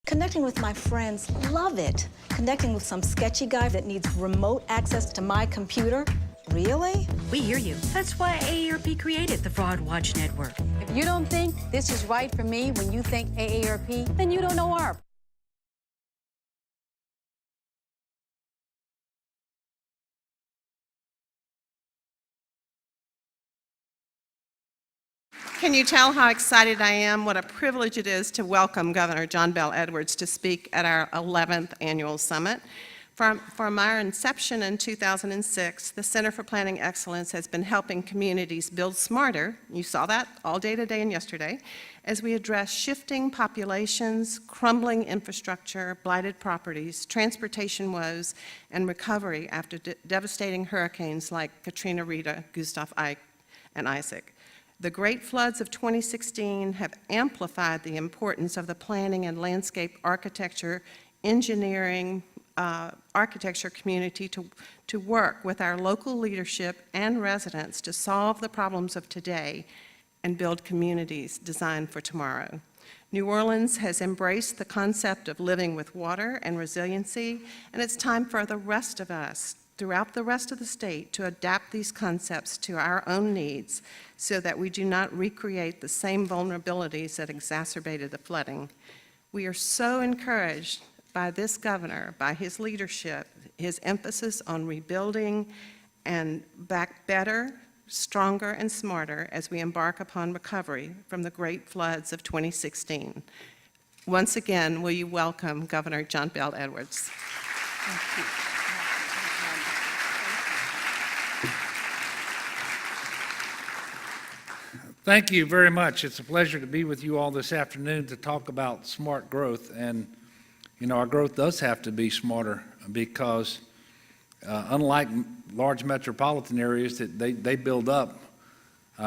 Connecting with my friends, love it. Connecting with some sketchy guy that needs remote access to my computer, really? We hear you. That's why AARP created the Fraud Watch Network. If you don't think this is right for me when you think AARP, then you don't know AARP. Can you tell how excited I am? What a privilege it is to welcome Governor John Bel Edwards to speak at our 11th annual summit. From our inception in 2006, the Center for Planning Excellence has been helping communities build smarter, you saw that all day today and yesterday, as we address shifting populations, crumbling infrastructure, blighted properties, transportation woes, and recovery after devastating hurricanes like Katrina, Rita, Gustav, Ike, and Isaac. The great floods of 2016 have amplified the importance of the planning and landscape architecture, engineering, architecture community to work with our local leadership and residents to solve the problems of today and build communities designed for tomorrow. New Orleans has embraced the concept of living with water and resiliency, and it's time for the rest of us throughout the rest of the state to adapt these concepts to our own needs so that we do not recreate the same vulnerabilities that exacerbated the flooding. We are so encouraged by this governor, by his leadership, his emphasis on rebuilding and back better, stronger, and smarter as we embark upon recovery from the great floods of 2016. Once again, will you welcome Governor John Bel Edwards. Thank you. Thank you very much. It's a pleasure to be with you all this afternoon to talk about smart growth. And, you know, our growth does have to be smarter because unlike large metropolitan areas that they build up,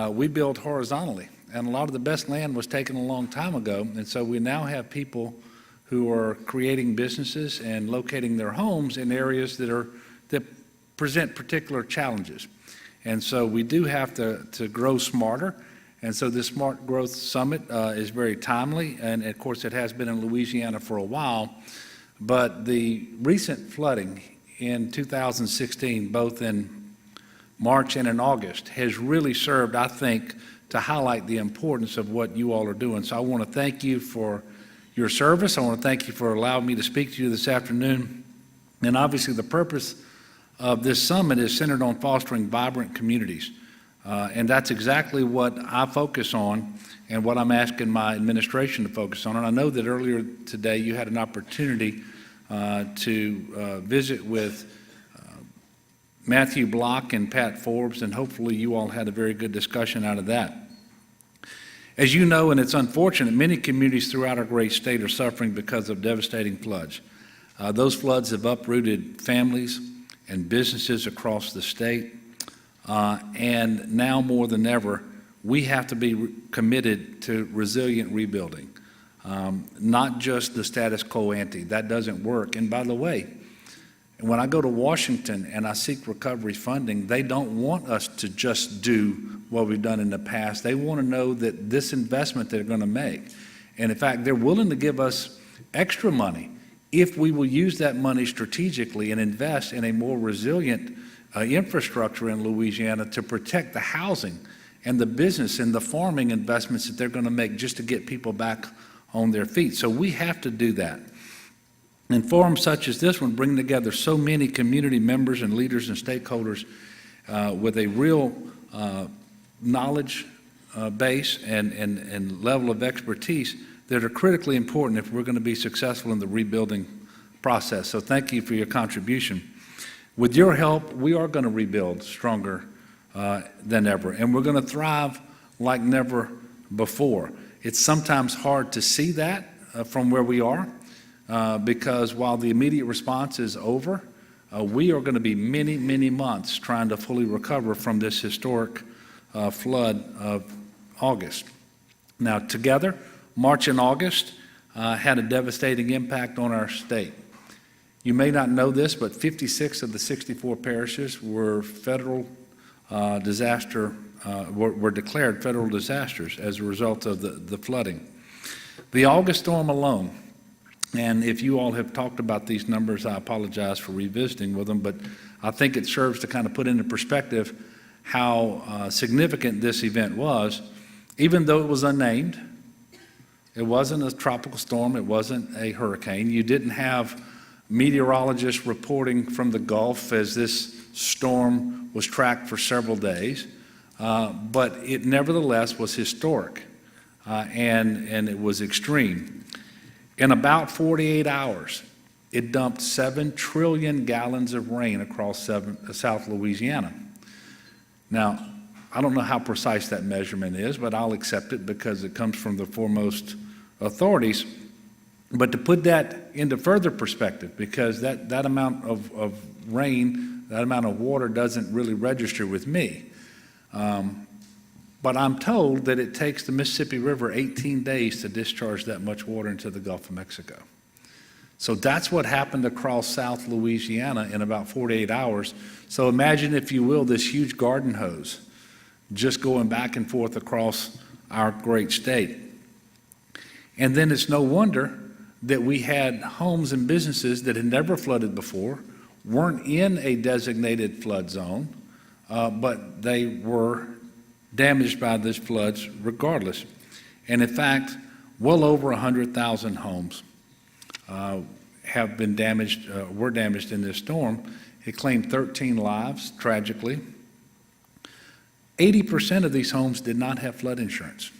we build horizontally. And a lot of the best land was taken a long time ago. And so we now have people who are creating businesses and locating their homes in areas that present particular challenges. And so we do have to grow smarter. And so this Smart Growth Summit is very timely, and of course it has been in Louisiana for a while, but the recent flooding in 2016, both in March and in August, has really served, I think, to highlight the importance of what you all are doing. So I want to thank you for your service. I want to thank you for allowing me to speak to you this afternoon. And obviously the purpose of this summit is centered on fostering vibrant communities. And that's exactly what I focus on and what I'm asking my administration to focus on. And I know that earlier today you had an opportunity to visit with Matthew Block and Pat Forbes, and hopefully you all had a very good discussion out of that. As you know, and it's unfortunate, many communities throughout our great state are suffering because of devastating floods. Those floods have uprooted families and businesses across the state. And now more than ever, we have to be committed to resilient rebuilding, not just the status quo ante. That doesn't work. And by the way, when I go to Washington and I seek recovery funding, they don't want us to just do what we've done in the past. They want to know that this investment they're going to make. And in fact, they're willing to give us extra money if we will use that money strategically and invest in a more resilient infrastructure in Louisiana to protect the housing and the business and the farming investments that they're going to make just to get people back on their feet. So we have to do that. And forums such as this one bring together so many community members and leaders and stakeholders with a real knowledge base and level of expertise that are critically important if we're going to be successful in the rebuilding process. So thank you for your contribution. With your help, we are going to rebuild stronger than ever, and we're going to thrive like never before. It's sometimes hard to see that from where we are because while the immediate response is over, we are going to be many, many months trying to fully recover from this historic flood of August. Now, together, March and August had a devastating impact on our state. You may not know this, but 56 of the 64 parishes were federal were declared federal disasters as a result of the flooding. The August storm alone And if you all have talked about these numbers, I apologize for revisiting with them, but I think it serves to kind of put into perspective how significant this event was, even though it was unnamed. It wasn't a tropical storm, it wasn't a hurricane. You didn't have meteorologists reporting from the Gulf as this storm was tracked for several days, but it nevertheless was historic, and it was extreme. In about 48 hours, it dumped 7 trillion gallons of rain across South Louisiana. Now, I don't know how precise that measurement is, but I'll accept it because it comes from the foremost authorities. But to put that into further perspective, because that amount of rain, that amount of water doesn't really register with me. But I'm told that it takes the Mississippi River 18 days to discharge that much water into the Gulf of Mexico. So that's what happened across South Louisiana in about 48 hours. So imagine, if you will, this huge garden hose just going back and forth across our great state. And then it's no wonder that we had homes and businesses that had never flooded before, weren't in a designated flood zone, but they were damaged by these floods regardless. And in fact, well over 100,000 homes have been damaged, were damaged in this storm. It claimed 13 lives, tragically. 80% of these homes did not have flood insurance.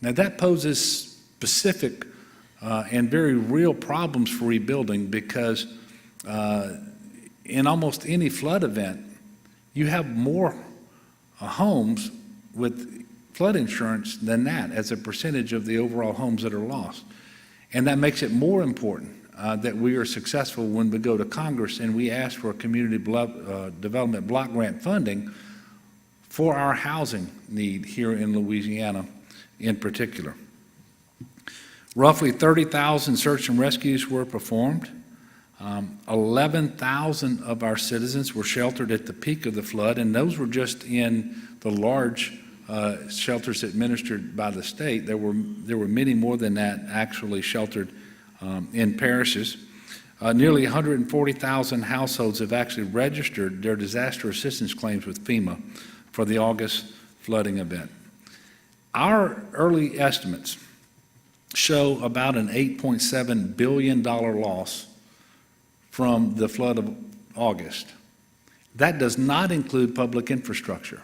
Now that poses specific and very real problems for rebuilding, because in almost any flood event, you have more homes with flood insurance than that as a percentage of the overall homes that are lost. And that makes it more important that we are successful when we go to Congress and we ask for community development block grant funding for our housing need here in Louisiana in particular. Roughly 30,000 search and rescues were performed. 11,000 of our citizens were sheltered at the peak of the flood, and those were just in the large shelters administered by the state. There were many more than that actually sheltered in parishes. Nearly 140,000 households have actually registered their disaster assistance claims with FEMA for the August flooding event. Our early estimates show about an $8.7 billion loss from the flood of August. That does not include public infrastructure.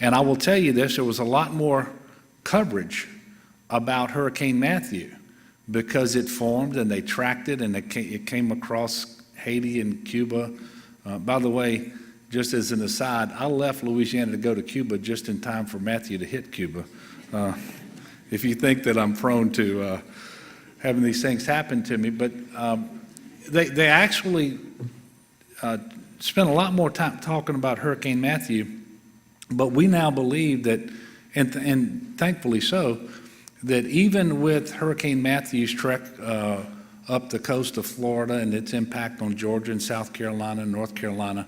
And I will tell you this, there was a lot more coverage about Hurricane Matthew because it formed and they tracked it and it came across Haiti and Cuba. By the way, just as an aside, I left Louisiana to go to Cuba just in time for Matthew to hit Cuba. If you think that I'm prone to having these things happen to me, but they actually spent a lot more time talking about Hurricane Matthew, but we now believe that, and thankfully so, that even with Hurricane Matthew's trek up the coast of Florida and its impact on Georgia and South Carolina and North Carolina,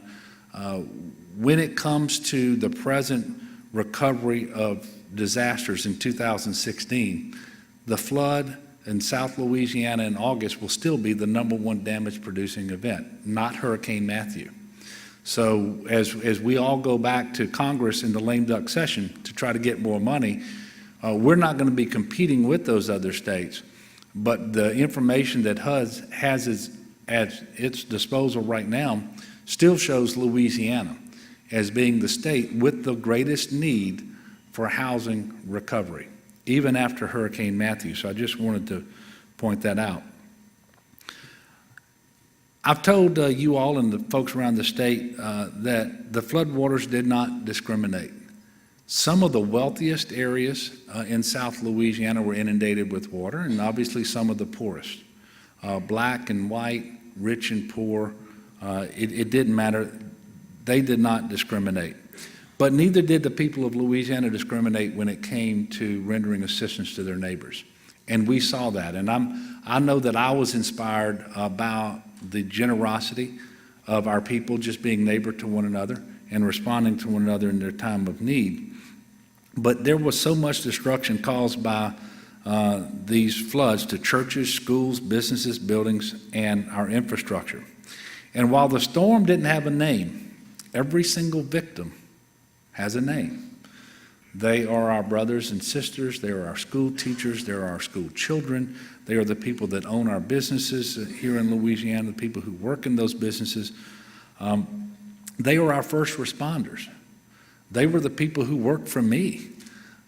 when it comes to the present recovery of disasters in 2016, the flood in South Louisiana in August will still be the #1 damage producing event, not Hurricane Matthew. So as we all go back to Congress in the lame duck session to try to get more money, we're not going to be competing with those other states, but the information that HUD has at its disposal right now still shows Louisiana as being the state with the greatest need for housing recovery, even after Hurricane Matthew. So I just wanted to point that out. I've told you all and the folks around the state that the floodwaters did not discriminate. Some of the wealthiest areas in South Louisiana were inundated with water, and obviously some of the poorest. Black and white, rich and poor, it didn't matter. They did not discriminate. But neither did the people of Louisiana discriminate when it came to rendering assistance to their neighbors. And we saw that. And I know that I was inspired about the generosity of our people just being neighbor to one another and responding to one another in their time of need. But there was so much destruction caused by these floods to churches, schools, businesses, buildings, and our infrastructure. And while the storm didn't have a name, every single victim has a name. They are our brothers and sisters. They are our school teachers. They are our school children. They are the people that own our businesses here in Louisiana, the people who work in those businesses. They are our first responders. They were the people who worked for me.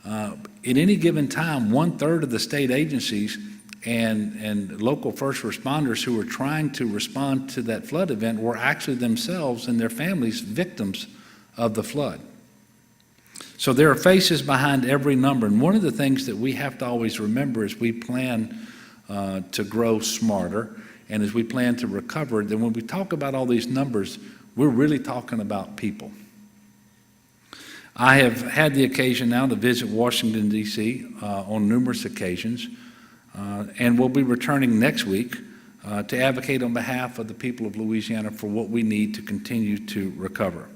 At any given time, 1/3 of the state agencies and local first responders who were trying to respond to that flood event were actually themselves and their families victims of the flood. So there are faces behind every number, and one of the things that we have to always remember as we plan to grow smarter and as we plan to recover, that when we talk about all these numbers, we're really talking about people. I have had the occasion now to visit Washington, D.C. On numerous occasions, and we'll be returning next week to advocate on behalf of the people of Louisiana for what we need to continue to recover.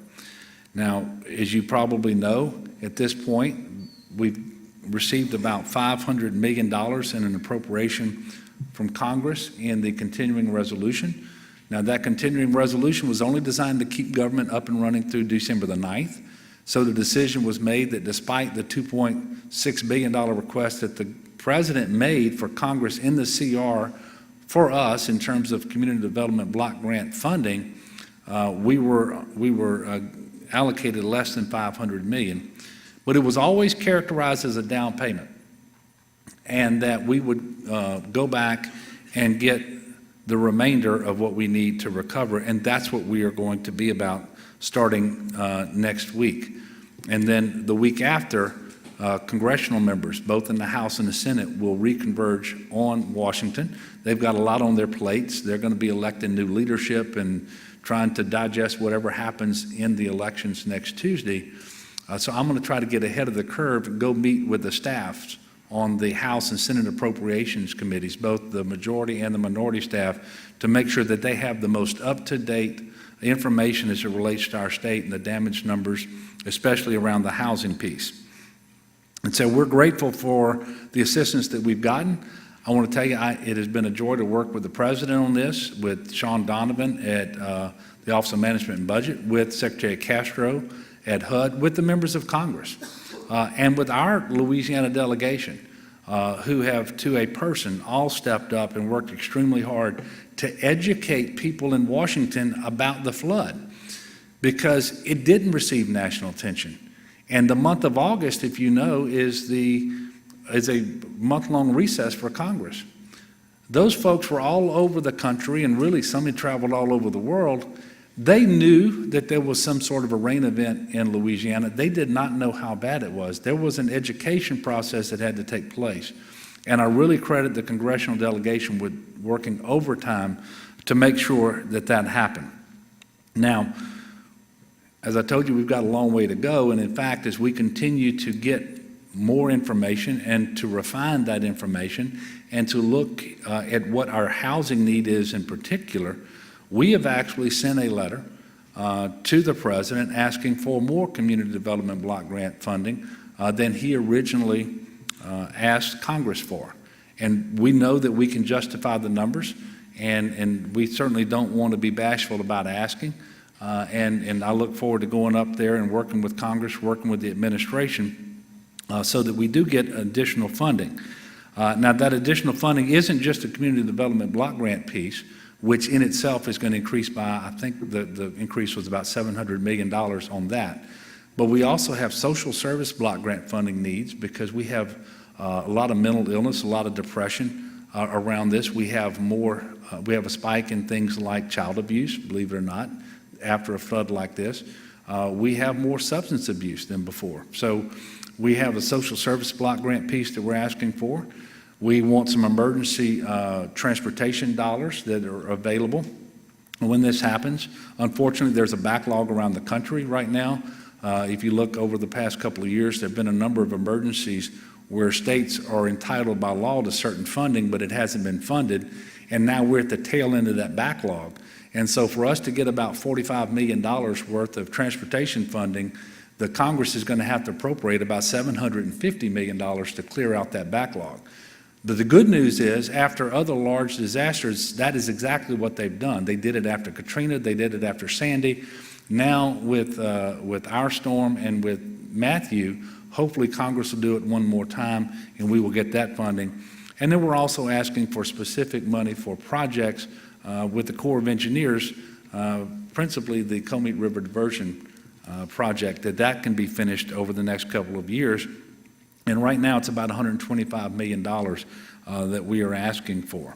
Now, as you probably know, at this point, we've received about $500 million in an appropriation from Congress in the continuing resolution. Now, that continuing resolution was only designed to keep government up and running through December the 9th. So the decision was made that despite the $2.6 billion request that the President made for Congress in the CR for us in terms of community development block grant funding, we were allocated less than $500 million. But it was always characterized as a down payment, and that we would go back and get the remainder of what we need to recover, and that's what we are going to be about starting next week. And then the week after, congressional members, both in the House and the Senate, will reconverge on Washington. They've got a lot on their plates. They're going to be electing new leadership and trying to digest whatever happens in the elections next Tuesday. So I'm going to try to get ahead of the curve and go meet with the staffs on the House and Senate Appropriations Committees, both the majority and the minority staff, to make sure that they have the most up-to-date information as it relates to our state and the damage numbers, especially around the housing piece. And so we're grateful for the assistance that we've gotten. I want to tell you, it has been a joy to work with the President on this, with Sean Donovan at the Office of Management and Budget, with Secretary Castro at HUD, with the members of Congress, and with our Louisiana delegation, who have, to a person, all stepped up and worked extremely hard to educate people in Washington about the flood, because it didn't receive national attention. And the month of August, if you know, is a month-long recess for Congress. Those folks were all over the country, and really some had traveled all over the world. They knew that there was some sort of a rain event in Louisiana. They did not know how bad it was. There was an education process that had to take place. And I really credit the congressional delegation with working overtime to make sure that that happened. Now, as I told you, we've got a long way to go, and in fact, as we continue to get more information and to refine that information and to look at what our housing need is in particular, we have actually sent a letter to the President asking for more community development block grant funding than he originally asked Congress for. And we know that we can justify the numbers, and we certainly don't want to be bashful about asking. And I look forward to going up there and working with Congress, working with the administration, so that we do get additional funding. Now, that additional funding isn't just a community development block grant piece, which in itself is going to increase by, I think the increase was about $700 million on that. But we also have social service block grant funding needs, because we have a lot of mental illness, a lot of depression around this. We have we have a spike in things like child abuse, believe it or not, after a flood like this. We have more substance abuse than before. So we have a social service block grant piece that we're asking for. We want some emergency transportation dollars that are available when this happens. Unfortunately, there's a backlog around the country right now. If you look over the past couple of years, there have been a number of emergencies where states are entitled by law to certain funding, but it hasn't been funded, and now we're at the tail end of that backlog. And so for us to get about $45 million worth of transportation funding, the Congress is going to have to appropriate about $750 million to clear out that backlog. The good news is, after other large disasters, that is exactly what they've done. They did it after Katrina, they did it after Sandy. Now with our storm and with Matthew, hopefully Congress will do it one more time and we will get that funding. And then we're also asking for specific money for projects with the Corps of Engineers, principally the Comite River Diversion project, that can be finished over the next couple of years. And right now it's about $125 million that we are asking for.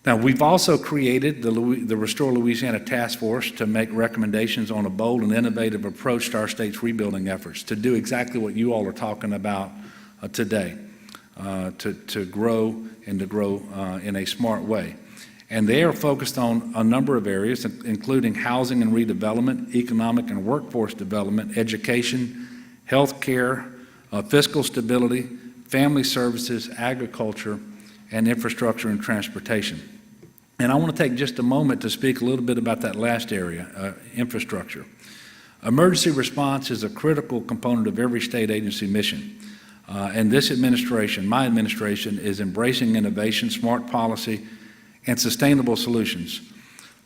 Now, we've also created the Restore Louisiana Task Force to make recommendations on a bold and innovative approach to our state's rebuilding efforts, to do exactly what you all are talking about today, to grow and to grow in a smart way. And they are focused on a number of areas, including housing and redevelopment, economic and workforce development, education, health care, fiscal stability, family services, agriculture, and infrastructure and transportation. And I want to take just a moment to speak a little bit about that last area, infrastructure. Emergency response is a critical component of every state agency mission. And this administration, my administration, is embracing innovation, smart policy, and sustainable solutions.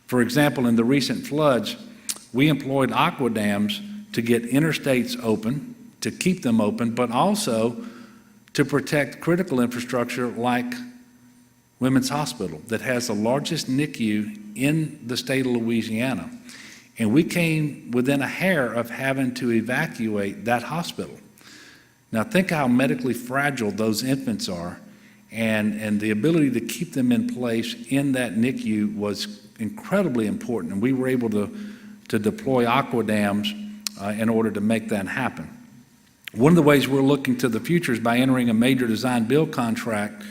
For example, in the recent floods, we employed aqua dams to get interstates open, to keep them open, but also to protect critical infrastructure like Women's Hospital that has the largest NICU in the state of Louisiana. And we came within a hair of having to evacuate that hospital. Now think how medically fragile those infants are, and the ability to keep them in place in that NICU was incredibly important, and we were able to deploy aqua dams in order to make that happen. One of the ways we're looking to the future is by entering a major design build contract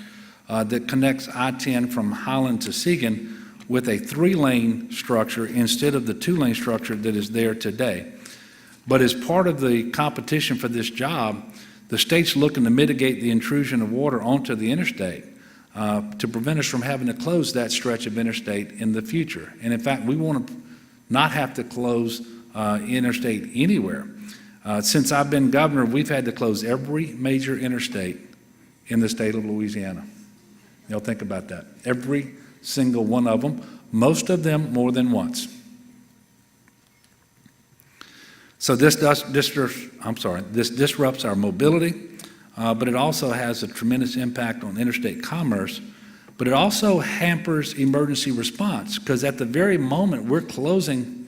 that connects I-10 from Highland to Seguin with a 3-lane structure instead of the 2-lane structure that is there today. But as part of the competition for this job, the state's looking to mitigate the intrusion of water onto the interstate to prevent us from having to close that stretch of interstate in the future. And in fact, we want to not have to close interstate anywhere. Since I've been governor, we've had to close every major interstate in the state of Louisiana. Y'all think about that. Every single one of them, most of them more than once. So this disrupts our mobility, but it also has a tremendous impact on interstate commerce, but it also hampers emergency response, because at the very moment we're closing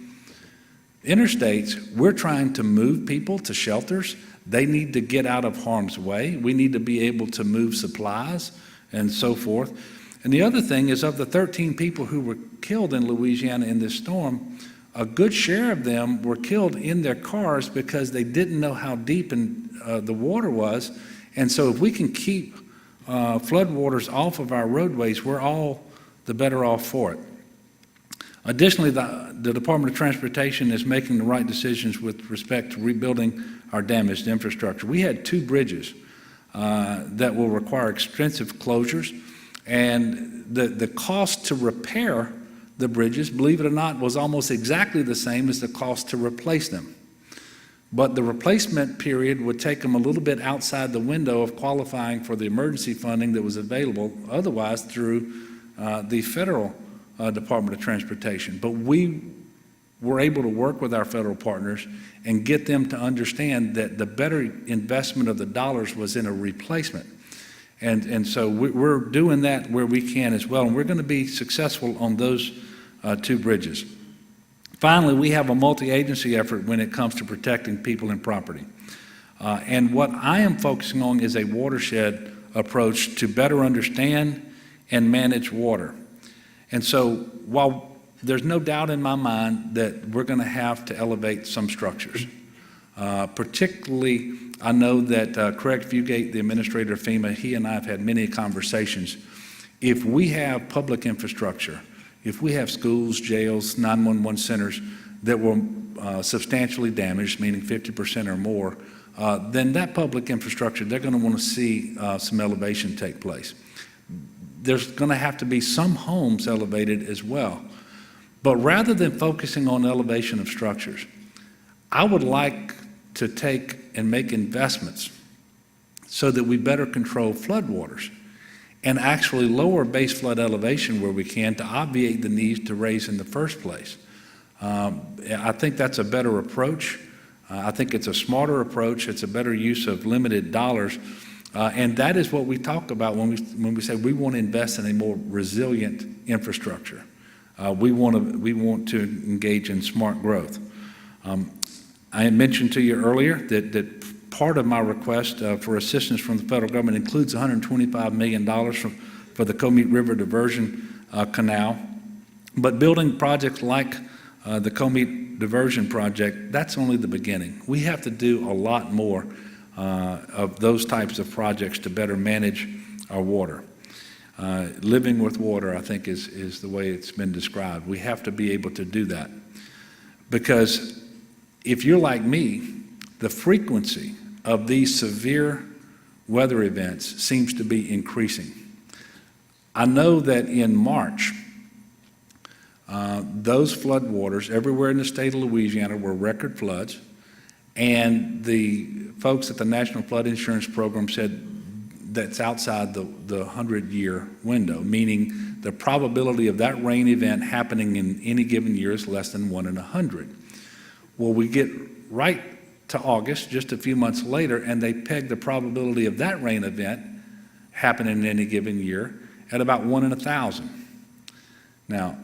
interstates, we're trying to move people to shelters. They need to get out of harm's way. We need to be able to move supplies and so forth. And the other thing is, of the 13 people who were killed in Louisiana in this storm, a good share of them were killed in their cars because they didn't know how deep the water was. And so if we can keep floodwaters off of our roadways, we're all the better off for it. Additionally, the Department of Transportation is making the right decisions with respect to rebuilding our damaged infrastructure. We had 2 bridges that will require extensive closures, and the cost to repair the bridges, believe it or not, was almost exactly the same as the cost to replace them. But the replacement period would take them a little bit outside the window of qualifying for the emergency funding that was available otherwise through the federal Department of Transportation. But we were able to work with our federal partners and get them to understand that the better investment of the dollars was in a replacement. And so we're doing that where we can as well, and we're going to be successful on those 2 bridges. Finally, we have a multi-agency effort when it comes to protecting people and property. And what I am focusing on is a watershed approach to better understand and manage water. And so while there's no doubt in my mind that we're going to have to elevate some structures, particularly I know that Craig Fugate, the administrator of FEMA, he and I have had many conversations. If we have public infrastructure, if we have schools, jails, 911 centers that were substantially damaged, meaning 50% or more, then that public infrastructure, they're going to want to see some elevation take place. There's going to have to be some homes elevated as well. But rather than focusing on elevation of structures, I would like to take and make investments so that we better control floodwaters. and actually lower base flood elevation where we can to obviate the need to raise in the first place. I think that's a better approach. I think it's a smarter approach. It's a better use of limited dollars. And that is what we talk about when we say we want to invest in a more resilient infrastructure. We want to engage in smart growth. I had mentioned to you earlier that part of my request for assistance from the federal government includes $125 million for the Comeet River Diversion Canal. But building projects like the Comeet Diversion Project, that's only the beginning. We have to do a lot more of those types of projects to better manage our water. Living with water, I think, is the way it's been described. We have to be able to do that. Because if you're like me, the frequency of these severe weather events seems to be increasing. I know that in March, those floodwaters everywhere in the state of Louisiana were record floods, and the folks at the National Flood Insurance Program said that's outside the 100-year window, meaning the probability of that rain event happening in any given year is less than 1 in 100. Well, we get right to August, just a few months later, and they peg the probability of that rain event happening in any given year at about 1 in 1,000. Now,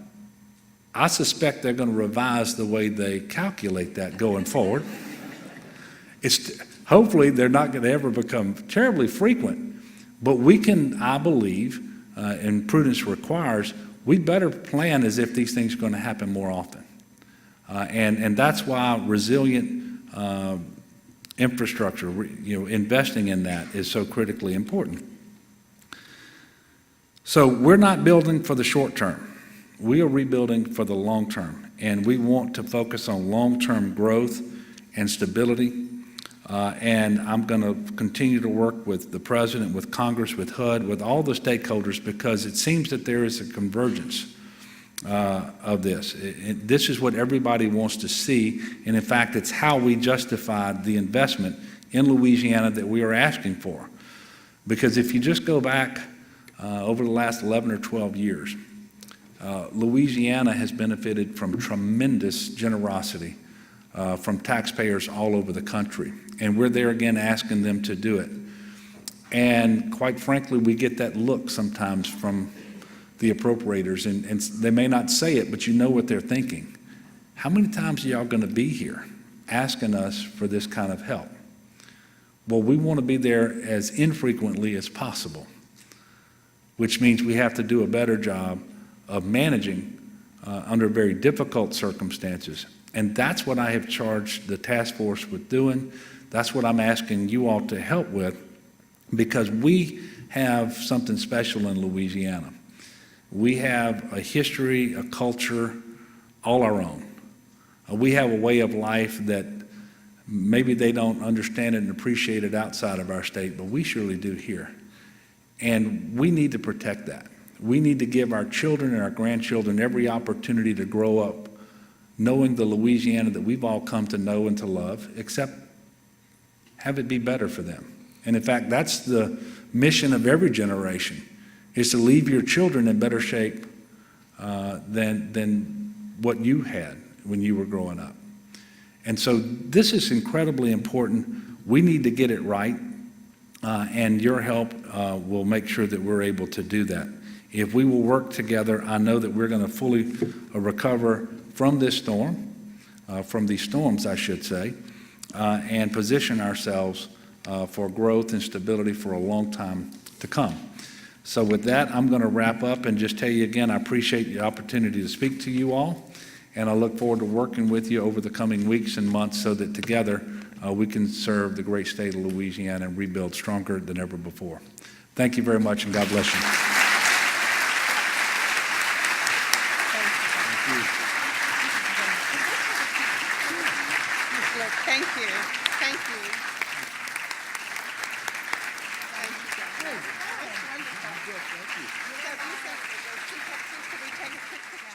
I suspect they're going to revise the way they calculate that going forward. Hopefully, they're not going to ever become terribly frequent, but we can, I believe, and prudence requires, we better plan as if these things are going to happen more often. And that's why resilient infrastructure, investing in that is so critically important. So we're not building for the short term. We are rebuilding for the long term, and we want to focus on long-term growth and stability. And I'm going to continue to work with the President, with Congress, with HUD, with all the stakeholders, because it seems that there is a convergence of this. This is what everybody wants to see, and in fact, it's how we justified the investment in Louisiana that we are asking for. Because if you just go back over the last 11 or 12 years, Louisiana has benefited from tremendous generosity from taxpayers all over the country, and we're there again asking them to do it. And quite frankly, we get that look sometimes from the appropriators, and they may not say it, but you know what they're thinking. How many times are y'all going to be here asking us for this kind of help? Well, we want to be there as infrequently as possible, which means we have to do a better job of managing under very difficult circumstances. And that's what I have charged the task force with doing. That's what I'm asking you all to help with, because we have something special in Louisiana. We have a history, a culture, all our own. We have a way of life that maybe they don't understand it and appreciate it outside of our state, but we surely do here. And we need to protect that. We need to give our children and our grandchildren every opportunity to grow up knowing the Louisiana that we've all come to know and to love, except have it be better for them. And in fact, that's the mission of every generation, is to leave your children in better shape than what you had when you were growing up. And so this is incredibly important. We need to get it right, and your help will make sure that we're able to do that. If we will work together, I know that we're going to fully recover from this storm, from these storms, I should say, and position ourselves for growth and stability for a long time to come. So with that, I'm going to wrap up and just tell you again, I appreciate the opportunity to speak to you all, and I look forward to working with you over the coming weeks and months so that together we can serve the great state of Louisiana and rebuild stronger than ever before. Thank you very much, and God bless you. Thank you. Thank you. Thank you, guys. That's wonderful. Thank you. So, can we take a quick picture?